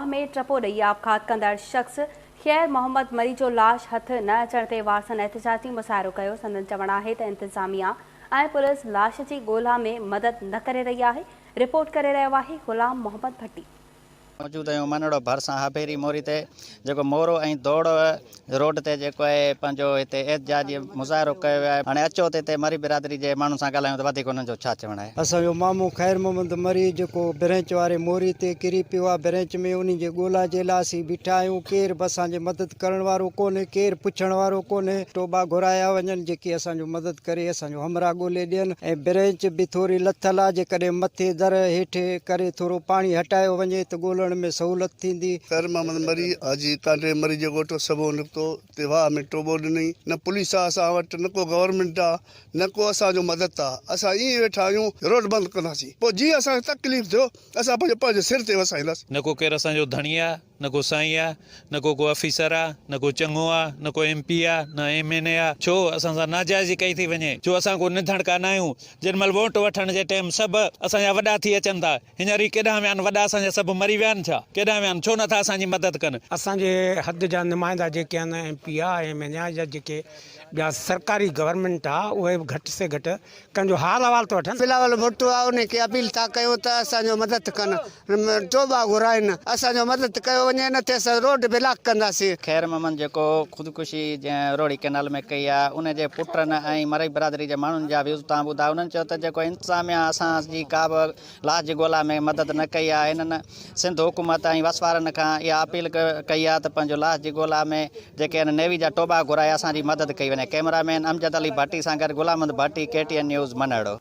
में टपो ॾेई आपघात कंदड़ शख़्स ख़ैर मोहम्मद मरी जो लाश हथ न अचण ते वारसनि एहतिजाजी मुसाहिरो कयो। संदन चवणु आहे त इंतिज़ामिया ऐं पुलिस लाश जी ॻोल्हा में मदद न करे रही आहे। रिपोर्ट करे रहियो आहे गुलाम मोहम्मद भट्टी। मौजूद आहियूं मनड़ो भरिसां हबेरी मोरी ते जेको मोरो ऐं दौड़ रोड ते जेको आहे पंहिंजो हिते एहतिजाजी मुज़ाहिरो कयो आहे। हाणे अचो त हिते मरी बिरादरी जे माण्हुनि सां ॻाल्हायूं त वधीक हुननि जो छा चवणु आहे। असांजो मामू ख़ैर मोहम्मद मरी जेको ब्रेंच वारे मोरी ते किरी पियो आहे, ब्रेंच में उन जे ॻोल्हा जे लाइ असीं बीठा आहियूं। केरु बि असांजी मदद करण वारो कोन्हे, केरु पुछण वारो कोन्हे। टोबा घुराया वञनि जेके असांजो मदद करे असांजो हमरा ॻोल्हे ॾियनि। ऐं ब्रेंच बि थोरी लथल आहे, जेकॾहिं मथे दर हेठि करे थोरो पाणी हटायो वञे त ॻोल्हण में सहूलत थींदी। ख़ैर मोहम्मद मरी हाजी कांटे मरी जो घोटो सबो निकितो ते वाह में टोबो ॾिनई। न पुलिस आहे असां वटि, न को गवर्नमेंट आहे, न को असांजो मदद आहे। असां ईअं वेठा आहियूं, रोड बंदि कंदासीं, पोइ जीअं असांखे तकलीफ़ थियो असां पंहिंजे सिर ते वसाईंदासीं। न को केरु असांजो धणी आहे, न को साईं आहे, न को ऑफिसर आहे, न को चङो आहे, न को MP आहे, न MNA आहे। छो असां सां नाजाइज़ी कई थी वञे? छो असां को निधण कान आहियूं? जेॾीमहिल वोट वठण जे टाइम सभु असांजा वॾा थी अचनि था, हींअर ई केॾांहुं विया आहिनि वॾा असांजा सभु मरी विया आहिनि छा? केॾांहुं विया आहिनि? छो नथा असांजी मदद कनि? असांजे हद जा नुमाइंदा जेके आहिनि MP आहे, MNA जा जेके ॿिया सरकारी गवर्नमेंट आहे, उहे घटि से घटि कंहिंजो हाल अहवाल थो वठनि। फिलहाल मोटो आहे, उनखे अपील था कयूं त असांजो मदद कनि, टोबा घुराइनि, असांजो मदद कयो वञे, न त असां रोड ब्लॉक कंदासीं। ख़ैर मोहम्मद जेको ख़ुदकुशी जंहिं रोड़ी कैनाल में कई आहे, उन जे पुटनि ऐं मरी बिरादरी जे माण्हुनि जा व्यूज़ तव्हां ॿुधा। उन्हनि चयो त जेको इंतिज़ामिया असांजी का बि लाश जी ॻोल्हा में मदद न कई आहे। हिननि सिंध हुकूमत ऐं वसवारनि खां इहा अपील कई आहे त पंहिंजो लाश जी ॻोल्हा में जेके आहिनि नेवी जा टोबा घुराए असांजी मदद कई वञे। कैमरामैन अमजद अली भट्टी सां गॾु गुलाम भट्टी, KTN न्यूज़ मनड़ो।